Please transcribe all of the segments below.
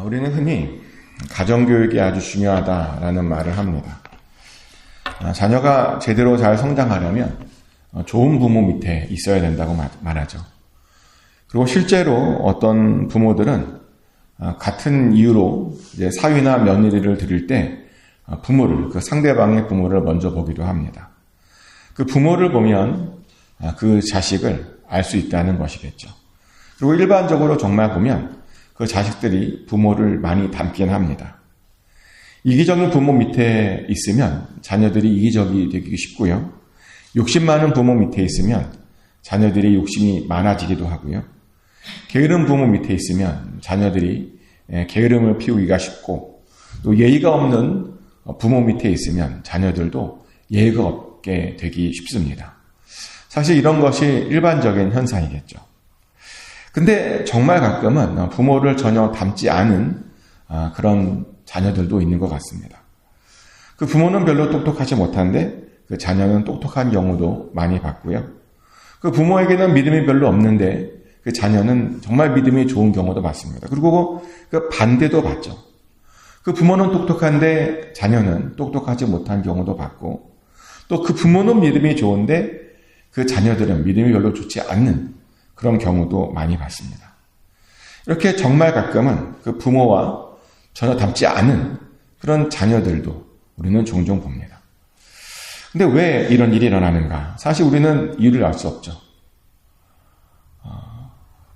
우리는 흔히 가정교육이 아주 중요하다라는 말을 합니다. 자녀가 제대로 잘 성장하려면 좋은 부모 밑에 있어야 된다고 말하죠. 그리고 실제로 어떤 부모들은 같은 이유로 이제 사위나 며느리를 들일 때 부모를, 그 상대방의 부모를 먼저 보기도 합니다. 그 부모를 보면 그 자식을 알 수 있다는 것이겠죠. 그리고 일반적으로 정말 보면 그 자식들이 부모를 많이 닮긴 합니다. 이기적인 부모 밑에 있으면 자녀들이 이기적이 되기 쉽고요. 욕심 많은 부모 밑에 있으면 자녀들이 욕심이 많아지기도 하고요. 게으른 부모 밑에 있으면 자녀들이 게으름을 피우기가 쉽고, 또 예의가 없는 부모 밑에 있으면 자녀들도 예의가 없게 되기 쉽습니다. 사실 이런 것이 일반적인 현상이겠죠. 근데 정말 가끔은 부모를 전혀 닮지 않은 그런 자녀들도 있는 것 같습니다. 그 부모는 별로 똑똑하지 못한데 그 자녀는 똑똑한 경우도 많이 봤고요. 그 부모에게는 믿음이 별로 없는데 그 자녀는 정말 믿음이 좋은 경우도 많습니다. 그리고 그 반대도 봤죠. 그 부모는 똑똑한데 자녀는 똑똑하지 못한 경우도 봤고, 또 그 부모는 믿음이 좋은데 그 자녀들은 믿음이 별로 좋지 않는 그런 경우도 많이 봤습니다. 이렇게 정말 가끔은 그 부모와 전혀 닮지 않은 그런 자녀들도 우리는 종종 봅니다. 근데 왜 이런 일이 일어나는가? 사실 우리는 이유를 알 수 없죠.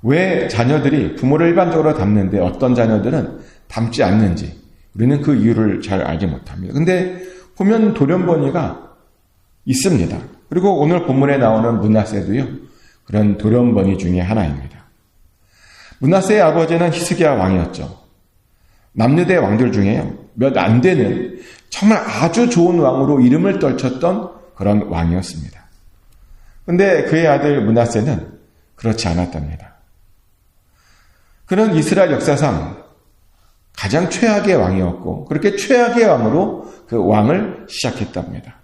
왜 자녀들이 부모를 일반적으로 닮는데 어떤 자녀들은 닮지 않는지 우리는 그 이유를 잘 알지 못합니다. 근데 보면 돌연변이가 있습니다. 그리고 오늘 본문에 나오는 므낫세도요, 그런 돌연변이 중에 하나입니다. 므낫세의 아버지는 히스기야 왕이었죠. 남유대 왕들 중에요, 몇 안 되는 정말 아주 좋은 왕으로 이름을 떨쳤던 그런 왕이었습니다. 근데 그의 아들 므낫세는 그렇지 않았답니다. 그는 이스라엘 역사상 가장 최악의 왕이었고, 그렇게 최악의 왕으로 그 왕을 시작했답니다.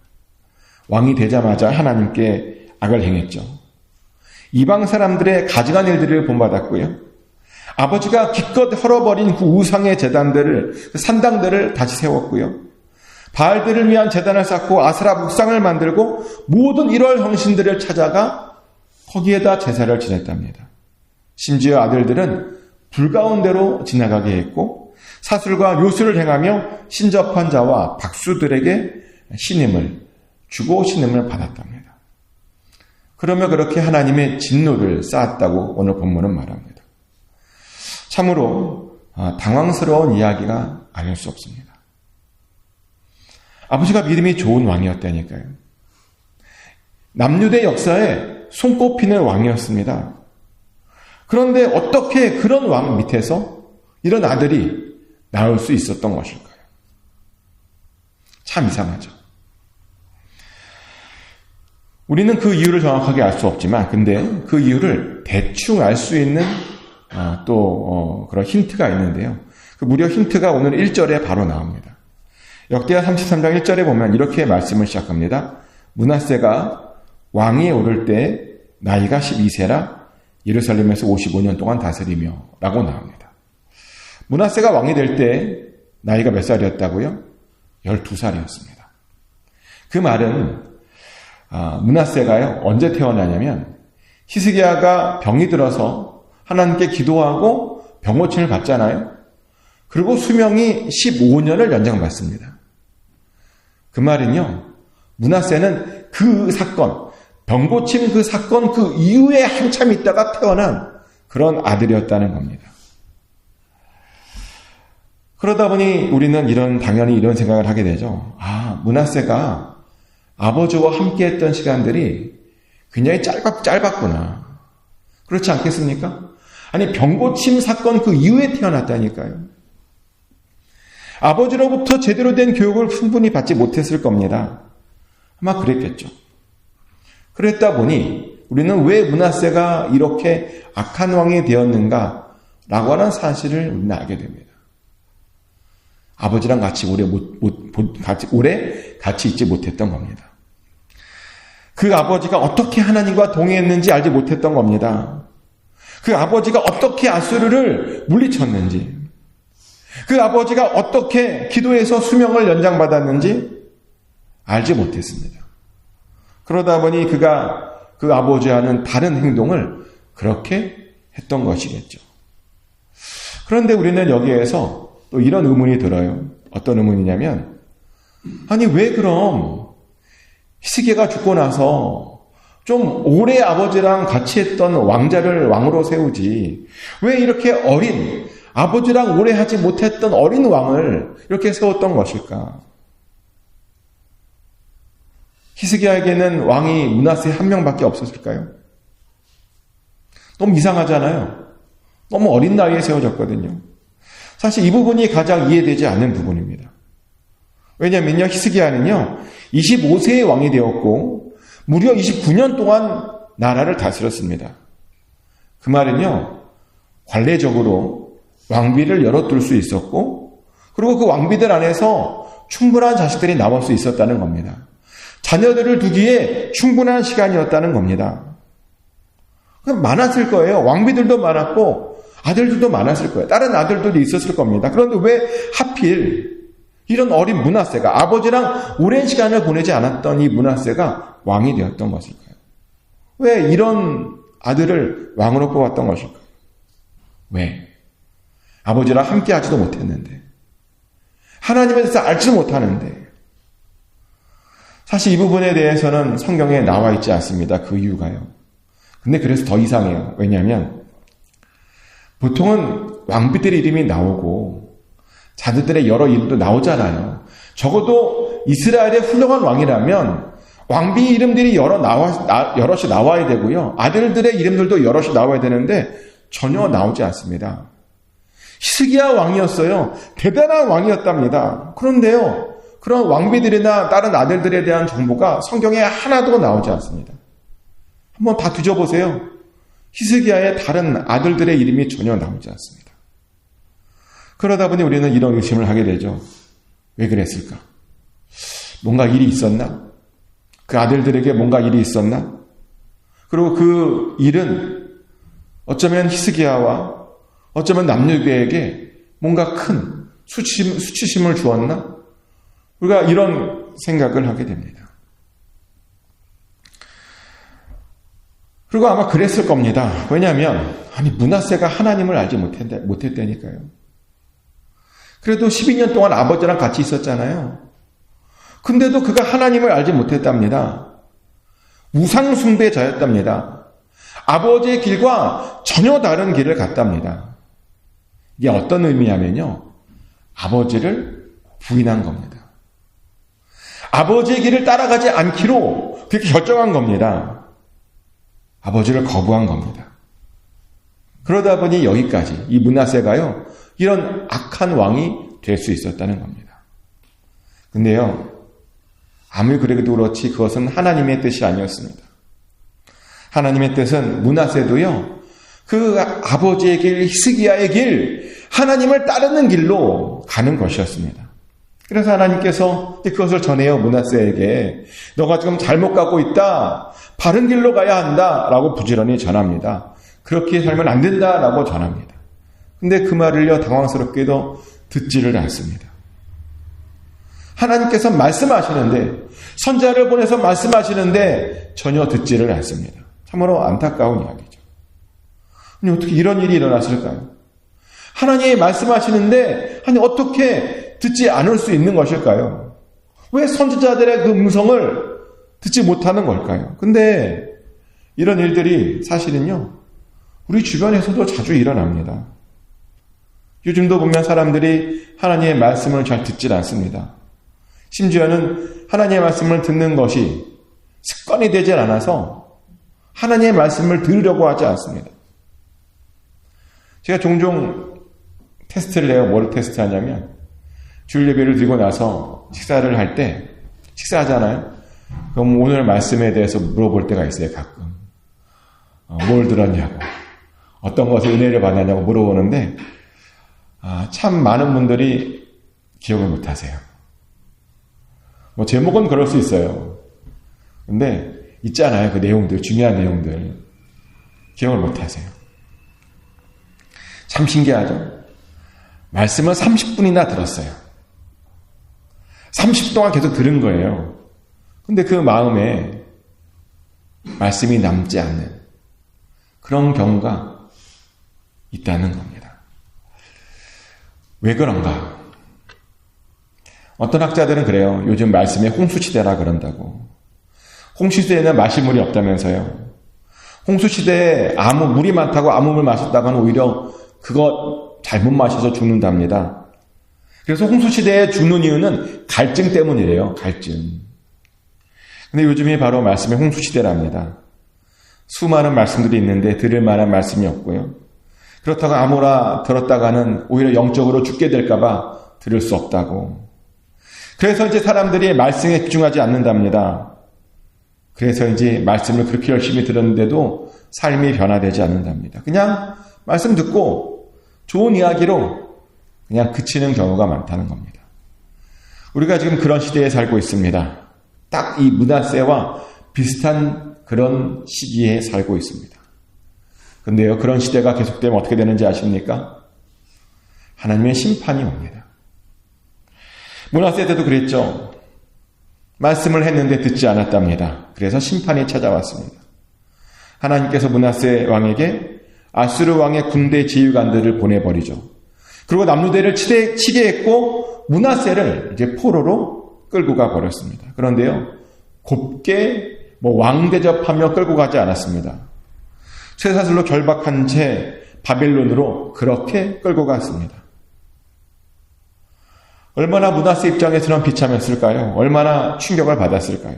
왕이 되자마자 하나님께 악을 행했죠. 이방 사람들의 가증한 일들을 본받았고요. 아버지가 기껏 헐어버린 그 우상의 제단들을, 그 산당들을 다시 세웠고요. 바알들을 위한 제단을 쌓고 아스라 묵상을 만들고 모든 1월 형신들을 찾아가 거기에다 제사를 지냈답니다. 심지어 아들들은 불가운데로 지나가게 했고 사술과 요술을 행하며 신접한 자와 박수들에게 신임을 주고 신임을 받았답니다. 그러며 그렇게 하나님의 진노를 쌓았다고 오늘 본문은 말합니다. 참으로 당황스러운 이야기가 아닐 수 없습니다. 아버지가 믿음이 좋은 왕이었다니까요. 남유대 역사에 손꼽히는 왕이었습니다. 그런데 어떻게 그런 왕 밑에서 이런 아들이 나올 수 있었던 것일까요? 참 이상하죠. 우리는 그 이유를 정확하게 알 수 없지만, 근데 그 이유를 대충 알 수 있는 그런 힌트가 있는데요. 그 무려 힌트가 오늘 1절에 바로 나옵니다. 역대하 33장 1절에 보면 이렇게 말씀을 시작합니다. 므낫세가 왕이 오를 때 나이가 12세라 예루살렘에서 55년 동안 다스리며 라고 나옵니다. 므낫세가 왕이 될 때 나이가 몇 살이었다고요? 12살이었습니다. 그 말은 므낫세가요, 언제 태어나냐면 히스기야가 병이 들어서 하나님께 기도하고 병고침을 받잖아요. 그리고 수명이 15년을 연장받습니다. 그 말은요, 므낫세는 그 사건, 병고침 그 사건 그 이후에 한참 있다가 태어난 그런 아들이었다는 겁니다. 그러다 보니 우리는 당연히 이런 생각을 하게 되죠. 므낫세가 아버지와 함께 했던 시간들이 굉장히 짧았구나. 그렇지 않겠습니까? 아니, 병고침 사건 그 이후에 태어났다니까요. 아버지로부터 제대로 된 교육을 충분히 받지 못했을 겁니다. 아마 그랬겠죠. 그랬다 보니 우리는 왜 므낫세가 이렇게 악한 왕이 되었는가 라고 하는 사실을 우리는 알게 됩니다. 아버지랑 같이 오래 같이 있지 못했던 겁니다. 그 아버지가 어떻게 하나님과 동행했는지 알지 못했던 겁니다. 그 아버지가 어떻게 아수르를 물리쳤는지, 그 아버지가 어떻게 기도해서 수명을 연장받았는지 알지 못했습니다. 그러다 보니 그가 그 아버지와는 다른 행동을 그렇게 했던 것이겠죠. 그런데 우리는 여기에서 또 이런 의문이 들어요. 어떤 의문이냐면, 아니 왜 그럼 히스기야가 죽고 나서 좀 오래 아버지랑 같이 했던 왕자를 왕으로 세우지, 왜 이렇게 어린, 아버지랑 오래 하지 못했던 어린 왕을 이렇게 세웠던 것일까? 히스기야에게는 왕이 므낫세 한 명밖에 없었을까요? 너무 이상하잖아요. 너무 어린 나이에 세워졌거든요. 사실 이 부분이 가장 이해되지 않는 부분입니다. 왜냐면요, 히스기야는요 25세의 왕이 되었고 무려 29년 동안 나라를 다스렸습니다. 그 말은요, 관례적으로 왕비를 열어둘 수 있었고, 그리고 그 왕비들 안에서 충분한 자식들이 나올 수 있었다는 겁니다. 자녀들을 두기에 충분한 시간이었다는 겁니다. 많았을 거예요. 왕비들도 많았고 아들들도 많았을 거예요. 다른 아들들도 있었을 겁니다. 그런데 왜 하필 이런 어린 므낫세가, 아버지랑 오랜 시간을 보내지 않았던 이 므낫세가 왕이 되었던 것일까요? 왜 이런 아들을 왕으로 뽑았던 것일까요? 왜? 아버지랑 함께 하지도 못했는데, 하나님에 대해서 알지도 못하는데. 사실 이 부분에 대해서는 성경에 나와 있지 않습니다. 그 이유가요. 근데 그래서 더 이상해요. 왜냐하면 보통은 왕비들의 이름이 나오고 자들들의 여러 이름도 나오잖아요. 적어도 이스라엘의 훌륭한 왕이라면 왕비 이름들이 여럿이 나와야 되고요. 아들들의 이름들도 여럿이 나와야 되는데 전혀 나오지 않습니다. 히스기야 왕이었어요. 대단한 왕이었답니다. 그런데요, 그런 왕비들이나 다른 아들들에 대한 정보가 성경에 하나도 나오지 않습니다. 한번 다 뒤져보세요. 히스기야의 다른 아들들의 이름이 전혀 나오지 않습니다. 그러다 보니 우리는 이런 의심을 하게 되죠. 왜 그랬을까? 뭔가 일이 있었나? 그 아들들에게 뭔가 일이 있었나? 그리고 그 일은 어쩌면 히스기야와 어쩌면 남유대에게 뭔가 큰 수치심을 주었나? 우리가 이런 생각을 하게 됩니다. 그리고 아마 그랬을 겁니다. 왜냐하면 므낫세가 하나님을 알지 못했다니까요. 그래도 12년 동안 아버지랑 같이 있었잖아요. 근데도 그가 하나님을 알지 못했답니다. 우상숭배자였답니다. 아버지의 길과 전혀 다른 길을 갔답니다. 이게 어떤 의미냐면요, 아버지를 부인한 겁니다. 아버지의 길을 따라가지 않기로 그렇게 결정한 겁니다. 아버지를 거부한 겁니다. 그러다 보니 여기까지 이 므낫세가요, 이런 악한 왕이 될 수 있었다는 겁니다. 근데요, 아무리 그래도 그렇지 그것은 하나님의 뜻이 아니었습니다. 하나님의 뜻은 므낫세도요, 그 아버지의 길, 히스기야의 길, 하나님을 따르는 길로 가는 것이었습니다. 그래서 하나님께서 그것을 전해요. 므낫세에게 너가 지금 잘못 가고 있다, 바른 길로 가야 한다 라고 부지런히 전합니다. 그렇게 살면 안 된다 라고 전합니다. 근데 그 말을요, 당황스럽게도 듣지를 않습니다. 하나님께서 말씀하시는데, 선자를 보내서 말씀하시는데 전혀 듣지를 않습니다. 참으로 안타까운 이야기죠. 아니, 어떻게 이런 일이 일어났을까요? 하나님이 말씀하시는데 아니 어떻게 듣지 않을 수 있는 것일까요? 왜 선지자들의 그 음성을 듣지 못하는 걸까요? 근데 이런 일들이 사실은요, 우리 주변에서도 자주 일어납니다. 요즘도 보면 사람들이 하나님의 말씀을 잘 듣질 않습니다. 심지어는 하나님의 말씀을 듣는 것이 습관이 되질 않아서 하나님의 말씀을 들으려고 하지 않습니다. 제가 종종 테스트를 해요. 뭐를 테스트하냐면, 주일 예배를 드리고 나서 식사를 할 때, 식사하잖아요. 그럼 오늘 말씀에 대해서 물어볼 때가 있어요, 가끔. 뭘 들었냐고, 어떤 것에 은혜를 받았냐고 물어보는데, 참 많은 분들이 기억을 못 하세요. 뭐 제목은 그럴 수 있어요. 근데 있잖아요, 그 내용들, 중요한 내용들 기억을 못 하세요. 참 신기하죠. 말씀을 30분이나 들었어요. 30분 동안 계속 들은 거예요. 근데 그 마음에 말씀이 남지 않는 그런 경우가 있다는 겁니다. 왜 그런가? 어떤 학자들은 그래요. 요즘 말씀에 홍수시대라 그런다고. 홍수시대에는 마실 물이 없다면서요. 홍수시대에 물이 많다고 아무 물 마셨다가는 오히려 그거 잘못 마셔서 죽는답니다. 그래서 홍수시대에 죽는 이유는 갈증 때문이래요. 갈증. 근데 요즘이 바로 말씀의 홍수시대랍니다. 수많은 말씀들이 있는데 들을 만한 말씀이 없고요. 그렇다고 아무나 들었다가는 오히려 영적으로 죽게 될까봐 들을 수 없다고. 그래서 이제 사람들이 말씀에 집중하지 않는답니다. 그래서 이제 말씀을 그렇게 열심히 들었는데도 삶이 변화되지 않는답니다. 그냥 말씀 듣고 좋은 이야기로 그냥 그치는 경우가 많다는 겁니다. 우리가 지금 그런 시대에 살고 있습니다. 딱 이 므낫세와 비슷한 그런 시기에 살고 있습니다. 근데요, 그런 시대가 계속되면 어떻게 되는지 아십니까? 하나님의 심판이 옵니다. 므낫세 때도 그랬죠. 말씀을 했는데 듣지 않았답니다. 그래서 심판이 찾아왔습니다. 하나님께서 므낫세 왕에게 아수르 왕의 군대 지휘관들을 보내버리죠. 그리고 남루대를 치게 했고 므낫세를 이제 포로로 끌고 가 버렸습니다. 그런데요, 곱게 왕 대접하며 끌고 가지 않았습니다. 쇠사슬로 결박한 채 바벨론으로 그렇게 끌고 갔습니다. 얼마나 므낫세 입장에서는 비참했을까요? 얼마나 충격을 받았을까요?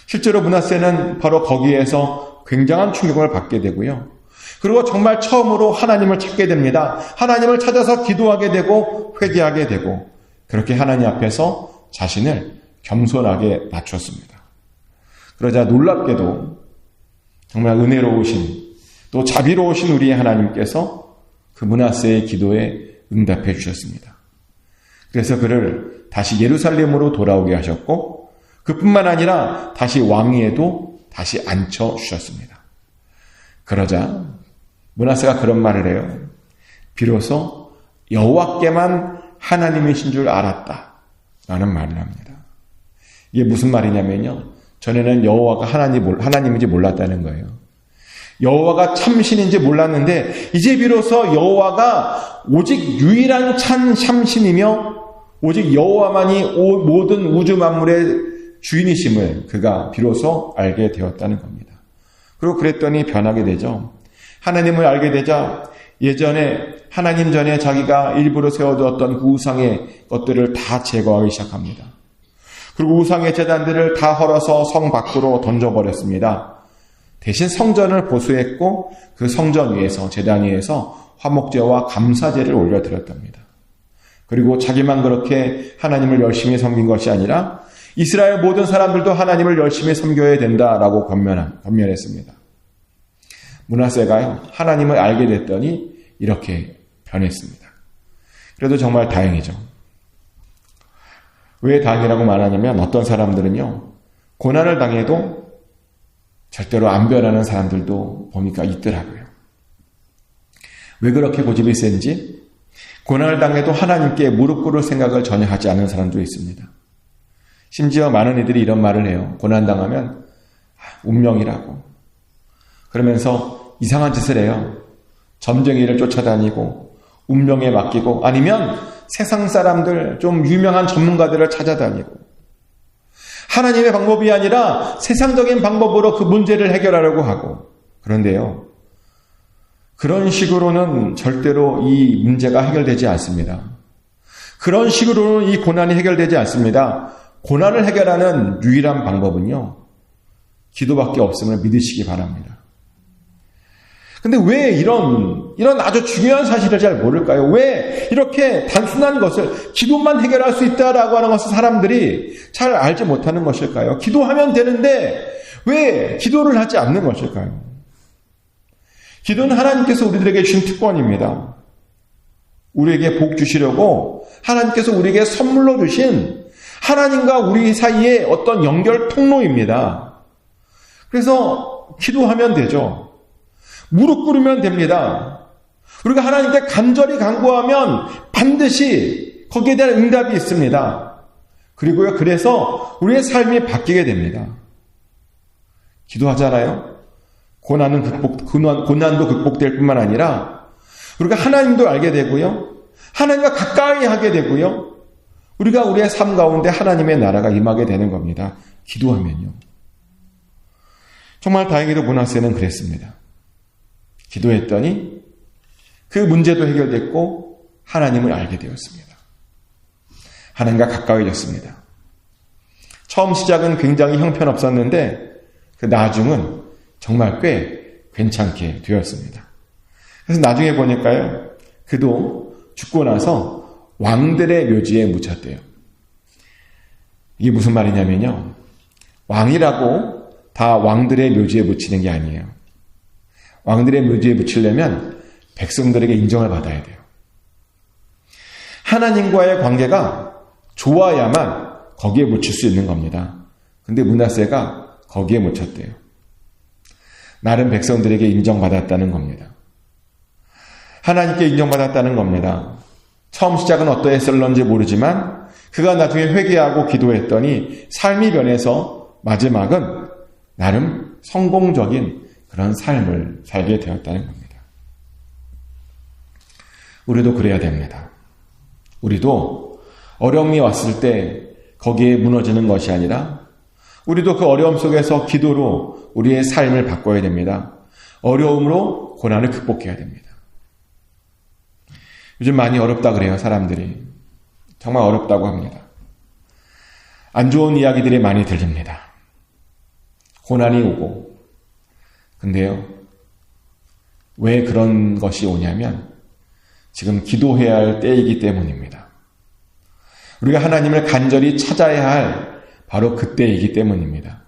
실제로 므낫세는 바로 거기에서 굉장한 충격을 받게 되고요. 그리고 정말 처음으로 하나님을 찾게 됩니다. 하나님을 찾아서 기도하게 되고 회개하게 되고 그렇게 하나님 앞에서 자신을 겸손하게 낮췄습니다. 그러자 놀랍게도 정말 은혜로우신 또 자비로우신 우리의 하나님께서 그 므낫세의 기도에 응답해 주셨습니다. 그래서 그를 다시 예루살렘으로 돌아오게 하셨고 그뿐만 아니라 다시 왕위에도 다시 앉혀 주셨습니다. 그러자 므낫세가 그런 말을 해요. 비로소 여호와께만 하나님이신 줄 알았다 라는 말을 합니다. 이게 무슨 말이냐면요, 전에는 여호와가 하나님인지 몰랐다는 거예요. 여호와가 참신인지 몰랐는데 이제 비로소 여호와가 오직 유일한 참신이며 오직 여호와만이 모든 우주 만물의 주인이심을 그가 비로소 알게 되었다는 겁니다. 그리고 그랬더니 변하게 되죠. 하나님을 알게 되자 예전에 하나님 전에 자기가 일부러 세워두었던 그 우상의 것들을 다 제거하기 시작합니다. 그리고 우상의 제단들을 다 헐어서 성 밖으로 던져버렸습니다. 대신 성전을 보수했고 그 성전 위에서 제단 위에서 화목제와 감사제를 올려드렸답니다. 그리고 자기만 그렇게 하나님을 열심히 섬긴 것이 아니라 이스라엘 모든 사람들도 하나님을 열심히 섬겨야 된다라고 권면했습니다. 므낫세가 하나님을 알게 됐더니 이렇게 변했습니다. 그래도 정말 다행이죠. 왜 다행이라고 말하냐면 어떤 사람들은요, 고난을 당해도 절대로 안 변하는 사람들도 보니까 있더라고요. 왜 그렇게 고집이 센지 고난을 당해도 하나님께 무릎 꿇을 생각을 전혀 하지 않는 사람도 있습니다. 심지어 많은 이들이 이런 말을 해요. 고난당하면 운명이라고. 그러면서 이상한 짓을 해요. 점쟁이를 쫓아다니고 운명에 맡기고 아니면 세상 사람들 좀 유명한 전문가들을 찾아다니고 하나님의 방법이 아니라 세상적인 방법으로 그 문제를 해결하려고 하고 그런데요. 그런 식으로는 절대로 이 문제가 해결되지 않습니다. 그런 식으로는 이 고난이 해결되지 않습니다. 고난을 해결하는 유일한 방법은요, 기도밖에 없음을 믿으시기 바랍니다. 근데 왜 이런 아주 중요한 사실을 잘 모를까요? 왜 이렇게 단순한 것을 기도만 해결할 수 있다라고 하는 것을 사람들이 잘 알지 못하는 것일까요? 기도하면 되는데 왜 기도를 하지 않는 것일까요? 기도는 하나님께서 우리들에게 주신 특권입니다. 우리에게 복 주시려고 하나님께서 우리에게 선물로 주신 하나님과 우리 사이의 어떤 연결 통로입니다. 그래서 기도하면 되죠. 무릎 꿇으면 됩니다. 우리가 하나님께 간절히 간구하면 반드시 거기에 대한 응답이 있습니다. 그리고요, 그래서 우리의 삶이 바뀌게 됩니다. 기도하잖아요. 고난도 극복될 뿐만 아니라 우리가 하나님도 알게 되고요. 하나님과 가까이 하게 되고요. 우리가 우리의 삶 가운데 하나님의 나라가 임하게 되는 겁니다. 기도하면요. 정말 다행히도 므낫세는 그랬습니다. 기도했더니 그 문제도 해결됐고 하나님을 알게 되었습니다. 하나님과 가까워졌습니다. 처음 시작은 굉장히 형편없었는데 그 나중은 정말 꽤 괜찮게 되었습니다. 그래서 나중에 보니까요, 그도 죽고 나서 왕들의 묘지에 묻혔대요. 이게 무슨 말이냐면요, 왕이라고 다 왕들의 묘지에 묻히는 게 아니에요. 왕들의 묘지에 묻히려면 백성들에게 인정을 받아야 돼요. 하나님과의 관계가 좋아야만 거기에 묻힐 수 있는 겁니다. 근데 므낫세가 거기에 묻혔대요. 나름 백성들에게 인정받았다는 겁니다. 하나님께 인정받았다는 겁니다. 처음 시작은 어떠했을런지 모르지만 그가 나중에 회개하고 기도했더니 삶이 변해서 마지막은 나름 성공적인 그런 삶을 살게 되었다는 겁니다. 우리도 그래야 됩니다. 우리도 어려움이 왔을 때 거기에 무너지는 것이 아니라 우리도 그 어려움 속에서 기도로 우리의 삶을 바꿔야 됩니다. 어려움으로 고난을 극복해야 됩니다. 요즘 많이 어렵다 그래요, 사람들이. 정말 어렵다고 합니다. 안 좋은 이야기들이 많이 들립니다. 고난이 오고. 근데요, 왜 그런 것이 오냐면 지금 기도해야 할 때이기 때문입니다. 우리가 하나님을 간절히 찾아야 할 바로 그때이기 때문입니다.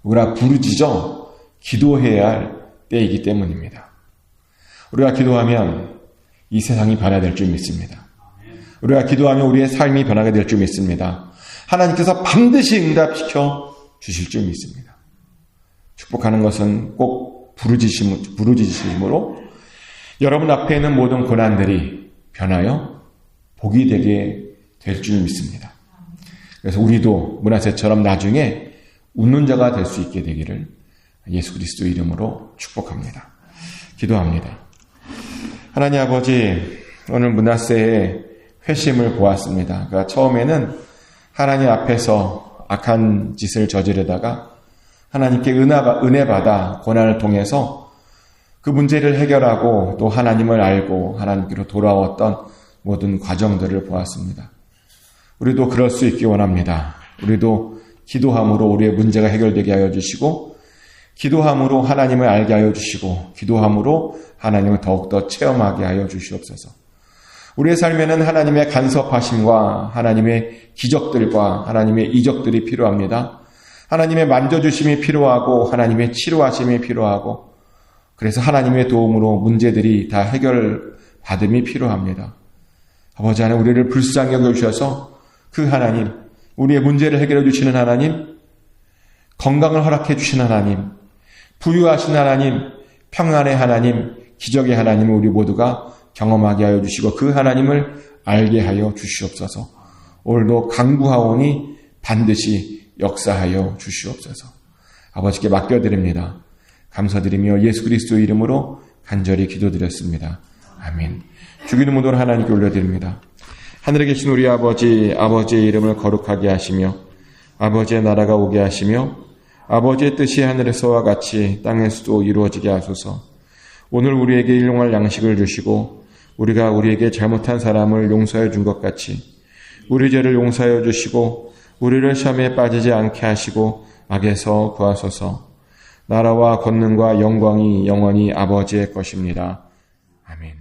우리가 부르짖어 기도해야 할 때이기 때문입니다. 우리가 기도하면 이 세상이 변화될 줄 믿습니다. 우리가 기도하면 우리의 삶이 변하게 될 줄 믿습니다. 하나님께서 반드시 응답시켜 주실 줄 믿습니다. 축복하는 것은 꼭 부르짖으심으로 여러분 앞에 있는 모든 고난들이 변하여 복이 되게 될 줄 믿습니다. 그래서 우리도 므낫세처럼 나중에 웃는 자가 될 수 있게 되기를 예수 그리스도 이름으로 축복합니다. 기도합니다. 하나님 아버지, 오늘 므낫세의 회심을 보았습니다. 그러니까 처음에는 하나님 앞에서 악한 짓을 저지르다가 하나님께 은혜 받아 고난을 통해서 그 문제를 해결하고 또 하나님을 알고 하나님께로 돌아왔던 모든 과정들을 보았습니다. 우리도 그럴 수 있기 원합니다. 우리도 기도함으로 우리의 문제가 해결되게 하여 주시고, 기도함으로 하나님을 알게 하여 주시고, 기도함으로 하나님을 더욱더 체험하게 하여 주시옵소서. 우리의 삶에는 하나님의 간섭하심과 하나님의 기적들과 하나님의 이적들이 필요합니다. 하나님의 만져주심이 필요하고 하나님의 치료하심이 필요하고, 그래서 하나님의 도움으로 문제들이 다 해결받음이 필요합니다. 아버지 하나님, 우리를 불쌍히 여겨주셔서 그 하나님, 우리의 문제를 해결해 주시는 하나님, 건강을 허락해 주신 하나님, 부유하신 하나님, 평안의 하나님, 기적의 하나님을 우리 모두가 경험하게 하여 주시고 그 하나님을 알게 하여 주시옵소서. 오늘도 간구하오니 반드시 역사하여 주시옵소서. 아버지께 맡겨드립니다. 감사드리며 예수 그리스도 이름으로 간절히 기도드렸습니다. 아멘. 주기도 모든 하나님께 올려드립니다. 하늘에 계신 우리 아버지, 아버지의 이름을 거룩하게 하시며 아버지의 나라가 오게 하시며 아버지의 뜻이 하늘에서와 같이 땅에서도 이루어지게 하소서. 오늘 우리에게 일용할 양식을 주시고 우리가 우리에게 잘못한 사람을 용서해 준 것 같이 우리 죄를 용서하여 주시고 우리를 시험에 빠지지 않게 하시고 악에서 구하소서. 나라와 권능과 영광이 영원히 아버지의 것입니다. 아멘.